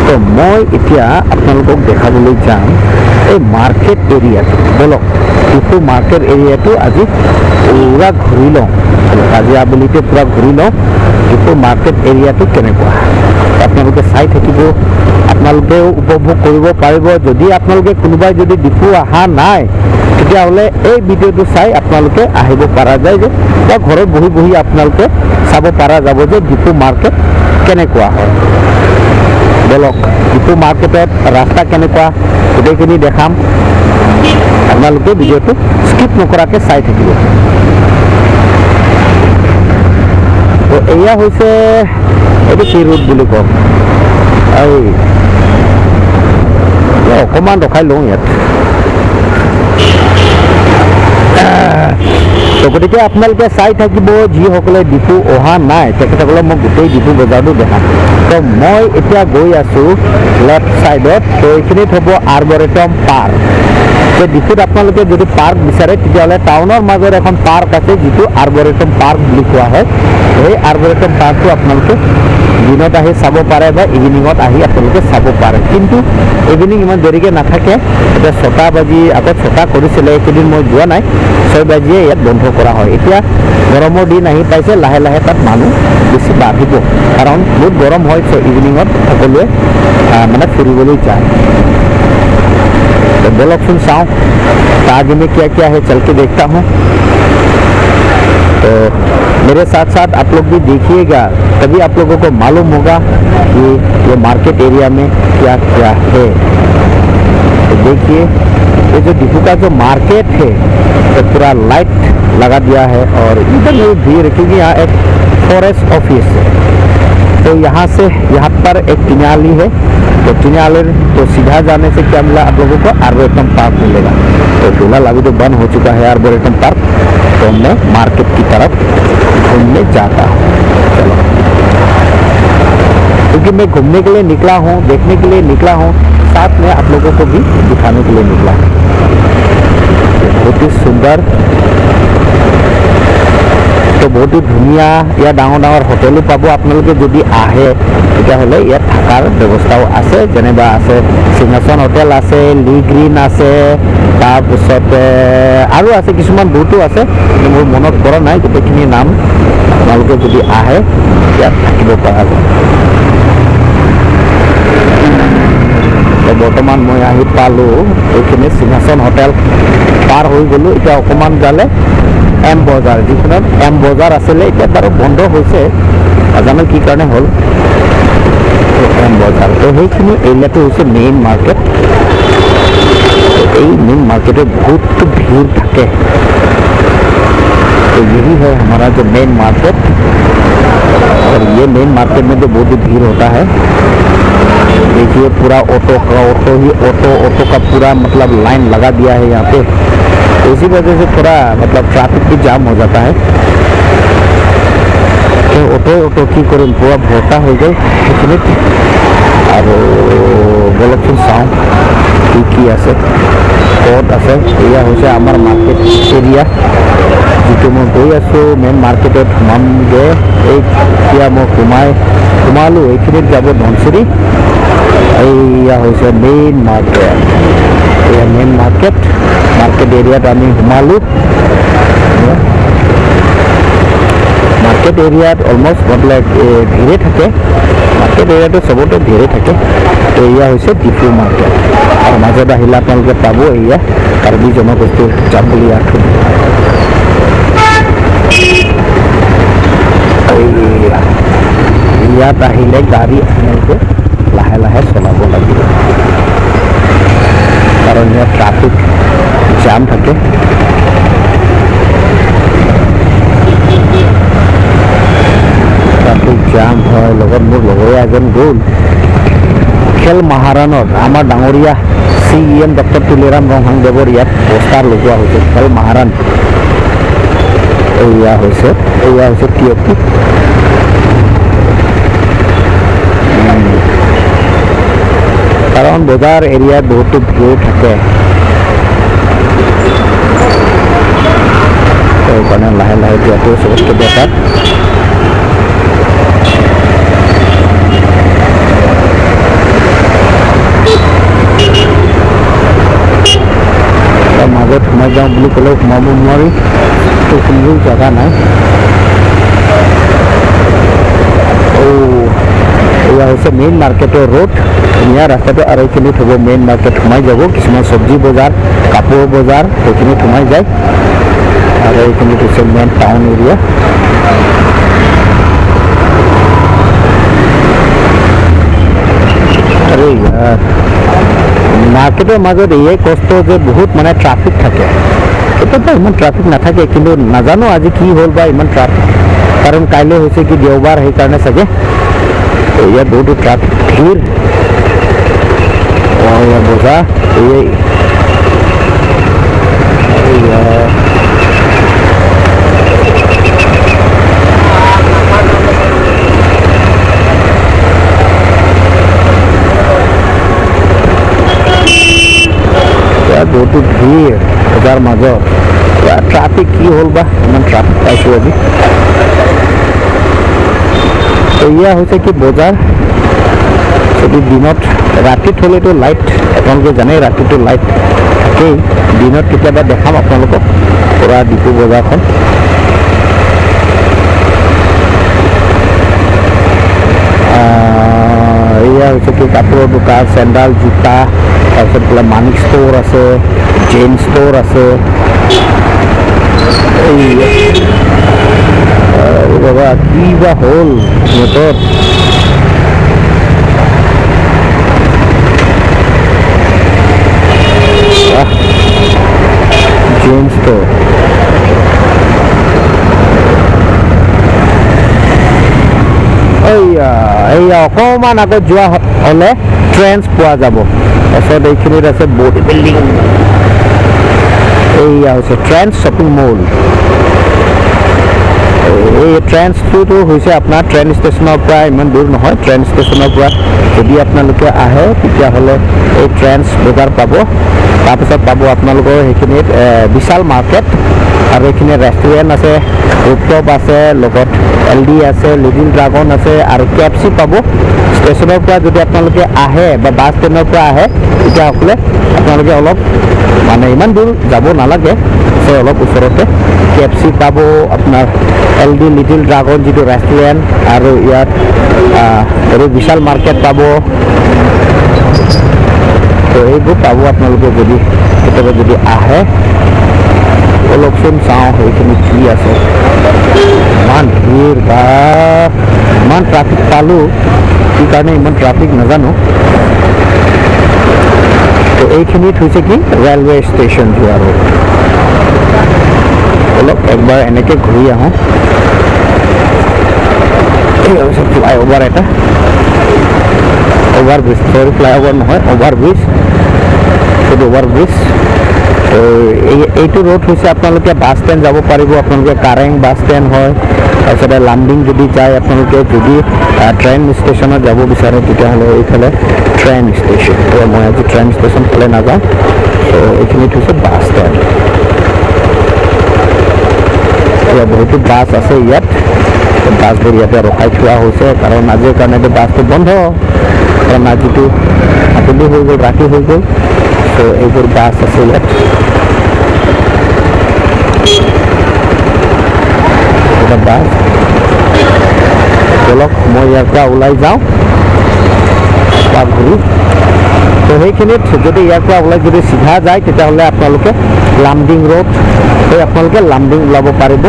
তো মই এতিয়া আপোনালোকক দেখাবলৈ যাম এই মাৰ্কেট এৰিয়াটো। বলক ডিফু মাৰ্কেট এৰিয়াটো আজি পুৰা ঘূৰি লওঁ, আজি আবেলিতে পুৰা ঘূৰি লওঁ ডিফু মাৰ্কেট এৰিয়াটো কেনেকুৱা। আপোনালোকে চাই থাকিব, আপোনালোকেও উপভোগ কৰিব পাৰিব। যদি আপোনালোকে কোনোবাই যদি ডিফু অহা নাই তেতিয়াহ'লে এই ভিডিঅ'টো চাই আপোনালোকে আহিব পৰা যায় যে, বা ঘৰত বহি বহি আপোনালোকে চাব পৰা যাব যে ডিফু মাৰ্কেট কেনেকুৱা হয়। বলক ডিফু মাৰ্কেটত ৰাস্তা কেনেকুৱা গোটেইখিনি দেখাম, আপোনালোকে ভিডিঅ'টো স্কিপ নকৰাকৈ চাই থাকিব। তো এয়া হৈছে এইটো কি ৰোড বুলি কওঁ, এই অকণমান ৰখাই লওঁ ইয়াত। তো গতিকে আপোনালোকে চাই থাকিব, যিসকলে ডিফু অহা নাই তেখেতসকলক মই গোটেই ডিফু বজাৰটো দেখাম। তো মই এতিয়া গৈ আছোঁ লেফ্ট ছাইডত, তো এইখিনিত হ'ব আৰ্বৰেটম পাৰ্ক। যে ডিফুত আপোনালোকে যদি পাৰ্ক বিচাৰে তেতিয়াহ'লে টাউনৰ মাজত এখন পাৰ্ক আছে যিটো আৰ্বৰেটম পাৰ্ক বুলি কোৱা হয়। সেই আৰ্বৰেটম পাৰ্কটো আপোনালোকে দিনত আহি চাব পাৰে বা ইভিনিঙত আহি আপোনালোকে চাব পাৰে, কিন্তু ইভিনিং ইমান দেৰিকৈ নাথাকে। এতিয়া 6টা বাজি, আগত 6টা কৰিছিলে, এইকেইদিন মই যোৱা নাই, 6 বাজিয়ে ইয়াত বন্ধ কৰা হয়। এতিয়া গৰমৰ দিন আহি পাইছে, লাহে লাহে তাত মানুহ বেছি বাঢ়িব, কাৰণ বহুত গৰম হয়। চ' ইভিনিঙত সকলোৱে মানে ফুৰিবলৈ যায়। तो बोलो सुन साओ तो आगे में क्या क्या है चल के देखता हूँ। तो मेरे साथ साथ आप लोग भी देखिएगा, तभी आप लोगों को मालूम होगा कि ये मार्केट एरिया में क्या क्या है। तो देखिए ये जो डिफू का जो मार्केट है तो पूरा लाइट लगा दिया है, और इधर नहीं भीड़ क्योंकि यहाँ एक फॉरेस्ट ऑफिस है। तो यहाँ से यहाँ पर एक टिनाली है, तो टिनाली तो सीधा जाने से क्या मिला आप लोगों को आर्बोरेटम पार्क मिलेगा। तो फिलहाल अभी तो बंद हो चुका है आर्बोरेटम पार्क, तो मैं मार्केट की तरफ घूमने जाता हूँ। चलो, क्योंकि मैं घूमने के लिए निकला हूँ, देखने के लिए निकला हूँ, साथ में आप लोगों को भी दिखाने के लिए निकला हूँ। बहुत ही सुंदर, तो बहुत ही ধুনীয়া ইয়াত ডাঙৰ ডাঙৰ হোটেলো পাব। আপোনালোকে যদি আহে তেতিয়াহ'লে ইয়াত থকাৰ ব্যৱস্থাও আছে, যেনিবা আছে সিংহাসন হোটেল আছে, লি গ্ৰীণ আছে, তাৰপিছতে আৰু আছে কিছুমান বহুতো আছে, কিন্তু মোৰ মনত পৰা নাই গোটেইখিনি নাম। আপোনালোকে যদি আহে ইয়াত থাকিব পৰা যায়। তো বৰ্তমান মই আহি পালোঁ এইখিনি সিংহাসন হোটেল পাৰ হৈ গ'লোঁ। এতিয়া অকণমান যালে এম বজাৰ, যিখনত এম বজাৰ আছিলে এতিয়া বাৰু বন্ধ হৈছে, নাজানো কি কাৰণে হ'ল। এম বজাৰ, তো সেইখিনি এৰিয়াটো হৈছে মেইন মাৰ্কেট। এই मेन मार्केट में बहुत भीड़ থাকে। तो यही है हमारा जो मेन मार्केट, और ये मेन मार्केट में तो बहुत भीड़ होता है। देखिए पूरा ऑटो का पूरा मतलब लाइन लगा दिया है यहाँ पे, तो इसी वजह से थोड़ा मतलब ट्रैफिक भी जाम हो जाता है। तो ऑटो की करें पूरा भरता हो गए এইখিনিত। আৰু বলকচোন চাওঁ কি কি আছে, ক'ত আছে। এয়া হৈছে আমাৰ মাৰ্কেট এৰিয়া, যিটো মই গৈ আছোঁ মেইন মাৰ্কেটত সোমামগৈ। এতিয়া মই সোমালোঁ, এইখিনিত যাব ধনচিৰি। এয়া হৈছে মেইন মাৰ্কেট, এয়া মেইন মাৰ্কেট এৰিয়াত আমি সোমালোঁ। মাৰ্কেট এৰিয়াত অলমষ্ট মতলব ভিৰে থাকে, মাৰ্কেট এৰিয়াটো চবতে ভিৰে থাকে। তো এয়া হৈছে ডিফু মাৰ্কেট, আৰু মাজত আহিলে আপোনালোকে পাব এয়া কাৰ্বি জনগোষ্ঠীৰ জাম্বুলি আঁঠু। ইয়াত আহিলে গাড়ী আপোনালোকে লাহে লাহে চলাব লাগিব, কাৰণ ইয়াত ট্ৰাফিক জাম থাকে। ট্ৰাফিক জাম হয়। লগত মোৰ লগৰীয়া এজন গ'ল খেল মাহাৰাণত, আমাৰ ডাঙৰীয়া CEM ডক্টৰ তুলিৰাম ৰংহাংদেৱৰ ইয়াত পোষ্টাৰ লগোৱা হৈছে খেল মাহাৰাণ। এয়া হৈছে TOP। কাৰণ বজাৰ এৰিয়াত বহুতো ভিৰ থাকে, সেইকাৰণে লাহে লাহে যোৱাটো চবতকৈ বেটাৰ। সোমাই যাওঁ বুলি ক'লেও সোমাব নোৱাৰি, সেইখিনিও জেগা নাই। এয়া হৈছে মেইন মাৰ্কেটৰ ৰোড, ধুনীয়া ৰাস্তাটো, আৰু এইখিনিত হ'ব মেইন মাৰ্কেট সোমাই যাব, কিছুমান চব্জি বজাৰ, কাপোৰ বজাৰ সেইখিনিত সোমাই যায়, আৰু এইখিনিত হৈছে মেইন টাউন এৰিয়া। আৰু মাৰ্কেটৰ মাজত এয়াই কষ্ট যে বহুত মানে ট্ৰাফিক থাকে, কেতিয়াবা ইমান ট্ৰাফিক নাথাকে, কিন্তু নাজানো আজি কি হ'ল বা ইমান ট্ৰাফিক, কাৰণ কাইলৈ হৈছে কি দেওবাৰ, সেইকাৰণে চাগে ইয়াত বহুতো ট্ৰাফিক ভিৰ। বজাৰ বহুতো ভিৰ বজাৰ মাজত, ট্ৰাফিক কি হ'ল বা ইমান ট্ৰাফিক পাইছোঁ আজি। এয়া হৈছে কি বজাৰ, যদি দিনত ৰাতিত হ'লেতো লাইট, আপোনালোকে জানে ৰাতিটো লাইট থাকেই, দিনত কেতিয়াবা দেখাম আপোনালোকক পুৰা ডিপু বজাৰখন। এয়া হৈছে কি কাপোৰৰ দোকান, চেণ্ডেল, জোতা, তাৰপিছত বোলে মানিক ষ্ট'ৰ আছে, জেইন ষ্ট'ৰ আছে। বাবা কি বা হ'ল সিহঁতৰ, জেইন ষ্ট'ৰ। এইয়া অকণমান আগত যোৱা হ'লে ট্ৰেন্স পোৱা যাব, তাৰপিছত এইখিনিত আছে বডি বিল্ডিং, এইয়া হৈছে ট্ৰেন্স শ্বপিং মল। এই ট্ৰেন্সটোতো হৈছে আপোনাৰ ট্ৰেইন ষ্টেচনৰ পৰা ইমান দূৰ নহয়, ট্ৰেইন ষ্টেচনৰ পৰা যদি আপোনালোকে আহে তেতিয়াহ'লে এই ট্ৰেন্স বজাৰ পাব, তাৰপিছত পাব আপোনালোকৰ সেইখিনিত বিশাল মাৰ্কেট, আৰু এইখিনি ৰেষ্টুৰেণ্ট আছে, ৰুফটপ আছে, লগত LD আছে, লিটিল ড্ৰাগন আছে, আৰু KFC পাব। ষ্টেচনৰ পৰা যদি আপোনালোকে আহে বা বাছ ষ্টেণ্ডৰ পৰা আহে তেতিয়াহ'লে আপোনালোকে অলপ মানে ইমান দূৰ যাব নালাগে, অলপ ওচৰতে KFC পাব, আপোনাৰ LD লিটিল ড্ৰাগন যিটো ৰেষ্টুৰেণ্ট, আৰু ইয়াত আৰু বিশাল মাৰ্কেট পাব। তো এইবোৰ পাব আপোনালোকে যদি কেতিয়াবা যদি আহে। অলপচোন চাওঁ সেইখিনি কি আছে, ইমান ভিৰ বা ইমান ট্ৰাফিক পালোঁ, কি কাৰণে ইমান ট্ৰাফিক নাজানো। তো এইখিনিত হৈছে কি ৰেলৱে ষ্টেচন যোৱা ৰোড। অলপ একবাৰ এনেকৈ ঘূৰি আহোঁ। ফ্লাইঅভাৰ এটা, অভাৰব্ৰিজ, চৰি ফ্লাইঅভাৰ নহয়, অভাৰব্ৰিজ, সেইটো অভাৰব্ৰিজ। এইটো ৰোড হৈছে আপোনালোকে বাছ ষ্টেণ্ড যাব পাৰিব, আপোনালোকে কাৰেং বাছ ষ্টেণ্ড হয়, তাৰপিছতে লামডিং যদি যায় আপোনালোকে, যদি ট্ৰেইন ষ্টেচনত যাব বিচাৰে তেতিয়াহ'লে এইফালে ট্ৰেইন ষ্টেচন। তো মই আজি ট্ৰেইন ষ্টেচন ফালে নাযাওঁ, তো এইখিনিত হৈছে বাছ ষ্টেণ্ড। বহুতো বাছ আছে ইয়াত, বাছবোৰ ইয়াতে ৰখাই থোৱা হৈছে, কাৰণ আজিৰ কাৰণেতো বাছটো বন্ধ, কাৰণ আজিতো আবেলি হৈ গ'ল, ৰাতি হৈ গ'ল। তো এইবোৰ বাছ আছে ইয়াত। এটা বাছ, বলক মই ইয়াৰ পৰা ওলাই যাওঁ ঘূৰি। তো সেইখিনিত যদি ইয়াৰ পৰা ওলাই যদি চিধা যায় তেতিয়াহ'লে আপোনালোকে লামডিং ৰোড হৈ আপোনালোকে লামডিং ওলাব পাৰিব।